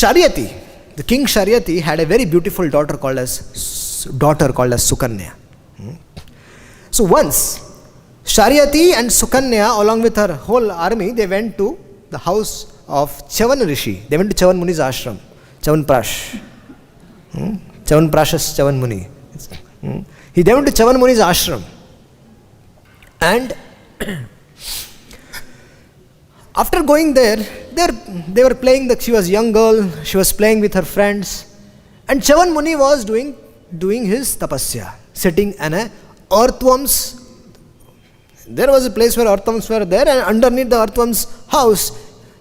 Sharyati, the king Sharyati had a very beautiful daughter called as Sukanya. So once Sharyati and Sukanya, along with her whole army, they went to the house of Chavan Rishi. They went to Chavan Muni's ashram. Chavan Prashas Chavan Muni. They went to Chavan Muni's ashram. And after going there, they were playing, she was a young girl, she was playing with her friends. And Chavan Muni was doing his tapasya, sitting in a earthworms. There was a place where earthworms were there, and underneath the earthworms house,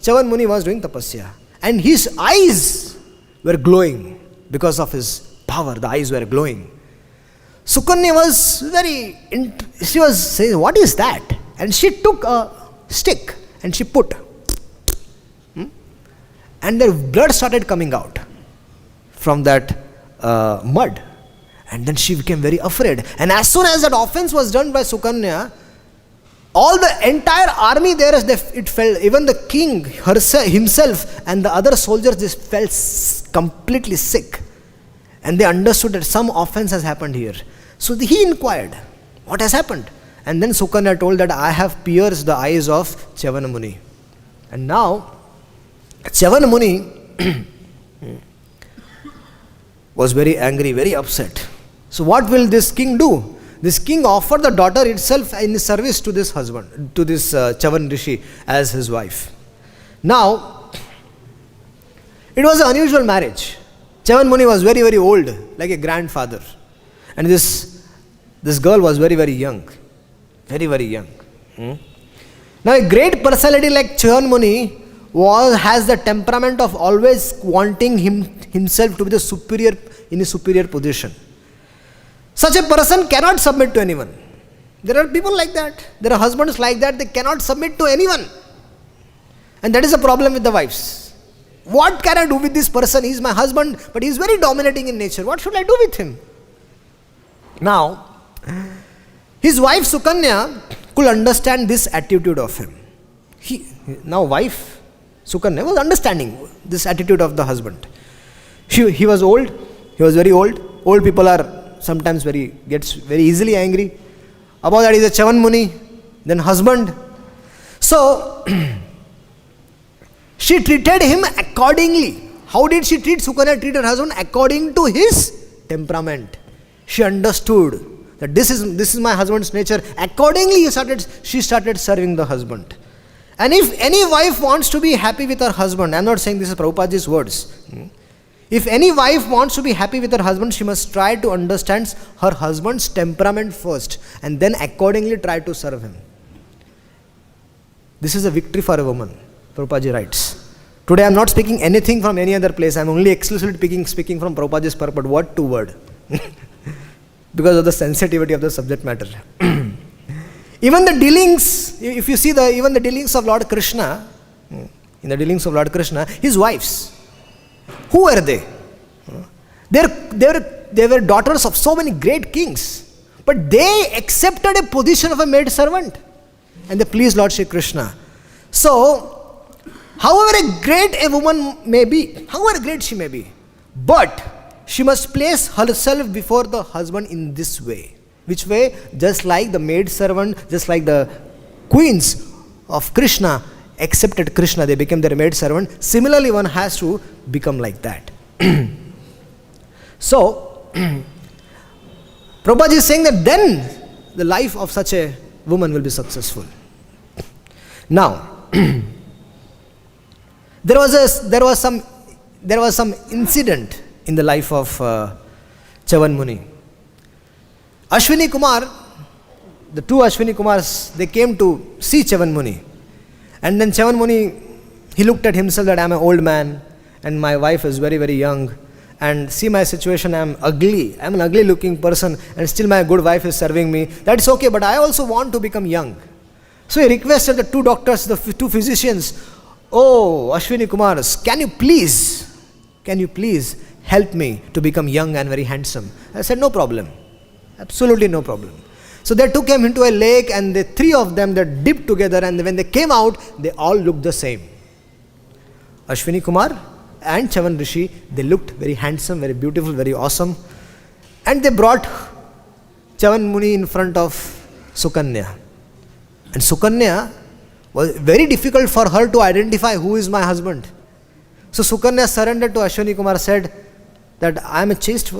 Chavan Muni was doing tapasya. And his eyes were glowing because of his power. The eyes were glowing. Sukanya was she was saying, what is that? And she took a stick and she put. And the blood started coming out from that mud. And then she became very afraid. And as soon as that offense was done by Sukanya, all the entire army there, it fell, even the king himself and the other soldiers just felt completely sick. And they understood that some offense has happened here. So he inquired, what has happened? And then Sukanya told that I have pierced the eyes of Chavan Muni. And now, Chavan Muni was very angry, very upset. So what will this king do? This king offered the daughter itself in service to this husband, to this Chavan Rishi as his wife. Now, it was an unusual marriage. Chavan Muni was very, very old, like a grandfather. And this girl was very, very young. Very, very young. Now, a great personality like Chavan Muni has the temperament of always wanting himself to be in a superior position. Such a person cannot submit to anyone. There are people like that. There are husbands like that. They cannot submit to anyone. And that is a problem with the wives. What can I do with this person? He is my husband, but he is very dominating in nature. What should I do with him? Now, his wife Sukanya could understand this attitude of him. Wife Sukanya was understanding this attitude of the husband. He was old. He was very old. Old people are sometimes gets very easily angry. About that is a Chavan Muni, then husband. So, she treated him accordingly. How did she treat Sukanya? Treat her husband according to his temperament. She understood that this is my husband's nature. Accordingly, she started serving the husband. And if any wife wants to be happy with her husband, I am not saying this is Prabhupadaji's words. If any wife wants to be happy with her husband, she must try to understand her husband's temperament first and then accordingly try to serve him. This is a victory for a woman, Prabhupada writes. Today I am not speaking anything from any other place. I am only exclusively speaking from Prabhupada's purport, word to word. Because of the sensitivity of the subject matter. Even the dealings, if you see even the dealings of Lord Krishna, in the dealings of Lord Krishna, his wives, who were they? They were daughters of so many great kings, but they accepted a position of a maid servant and they pleased Lord Shri Krishna. So, however great a woman may be, however great she may be, but she must place herself before the husband in this way. Which way? Just like the maid servant, just like the queens of Krishna accepted Krishna, they became their maid servant. Similarly, one has to become like that. So, Prabhupada is saying that then the life of such a woman will be successful. Now, there was some incident in the life of Chavan Muni. Ashwini Kumar, the two Ashwini Kumars, they came to see Chavan Muni. And then Chavan Muni, he looked at himself that I am an old man and my wife is very, very young. And see my situation, I am ugly. I am an ugly looking person and still my good wife is serving me. That's okay, but I also want to become young. So he requested the two doctors, the two physicians, oh Ashwini Kumars, can you please help me to become young and very handsome? I said, no problem. Absolutely no problem. So they took him into a lake and the three of them, they dipped together and when they came out, they all looked the same. Ashwini Kumar and Chavan Rishi, they looked very handsome, very beautiful, very awesome. And they brought Chavan Muni in front of Sukanya. And Sukanya, was very difficult for her to identify who is my husband. So Sukanya surrendered to Ashwini Kumar, said that I am a chaste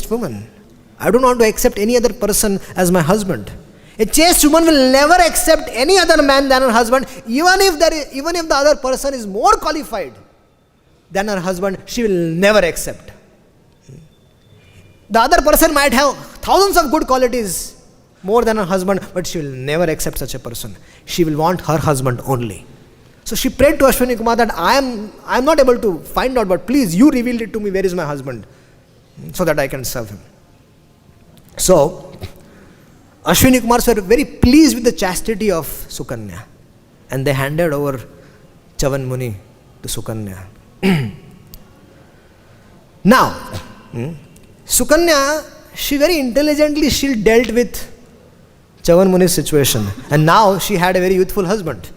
woman. I don't want to accept any other person as my husband. A chaste woman will never accept any other man than her husband, even if the other person is more qualified than her husband, she will never accept. The other person might have thousands of good qualities more than her husband, but she will never accept such a person. She will want her husband only. So she prayed to Ashwini Kumar that I am not able to find out, but please you reveal it to me, where is my husband, so that I can serve him. So Ashwini Kumars were very pleased with the chastity of Sukanya, and they handed over Chavan Muni to Sukanya. Now, Sukanya, she very intelligently dealt with Chavan Muni's situation, and now she had a very youthful husband.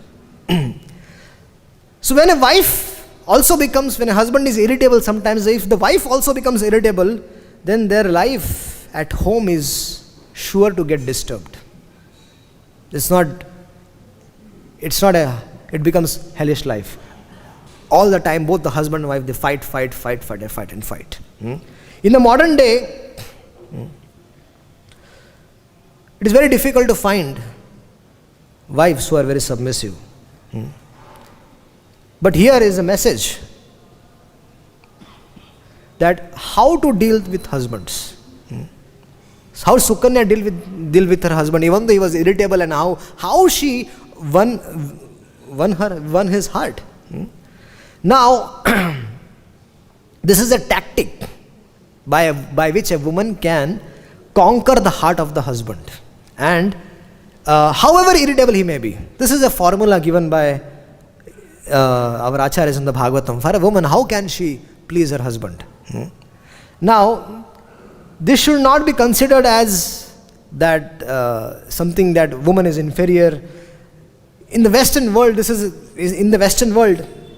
So when a husband is irritable, sometimes if the wife also becomes irritable, then their life at home is sure to get disturbed. It becomes hellish life. All the time, both the husband and wife, they fight. In the modern day, it is very difficult to find wives who are very submissive. But here is a message that how to deal with husbands. How Sukanya deal with her husband, even though he was irritable, and how she won his heart. Now, this is a tactic by which a woman can conquer the heart of the husband, and however irritable he may be. This is a formula given by our Acharyas in the Bhagavatam. For a woman, how can she please her husband? Now, this should not be considered as that something that woman is inferior. In the Western world,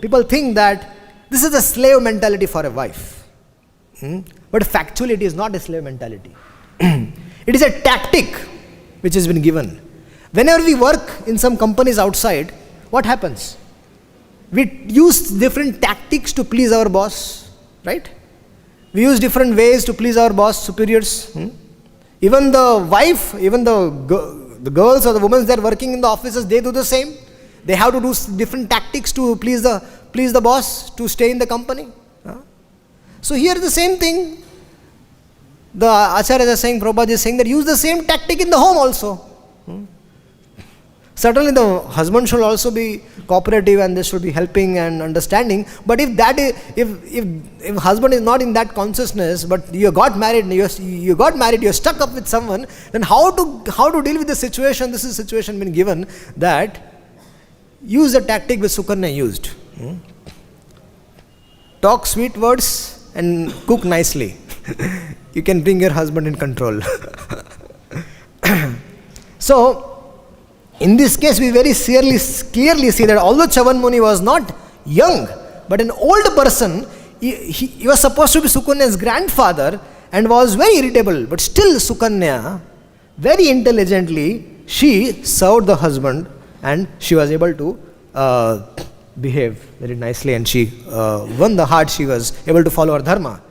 people think that this is a slave mentality for a wife. But factually, it is not a slave mentality. It is a tactic which has been given. Whenever we work in some companies outside, what happens? We use different tactics to please our boss, right? We use different ways to please our boss, superiors. Even the wife, even the girls or the women that are working in the offices, they do the same. They have to do different tactics to please the boss, to stay in the company. So here the same thing. The Acharyas are saying, Prabhupada is saying that use the same tactic in the home also. Certainly the husband should also be cooperative and they should be helping and understanding. But if husband is not in that consciousness, but you got married, you're stuck up with someone, then how to deal with the situation? This is a situation been given that use the tactic which Sukanya used. Talk sweet words and cook nicely. You can bring your husband in control. So, in this case, we very clearly see that although Chavan Muni was not young, but an old person, he was supposed to be Sukanya's grandfather and was very irritable. But still Sukanya, very intelligently, she served the husband and she was able to behave very nicely, and she won the heart. She was able to follow her dharma.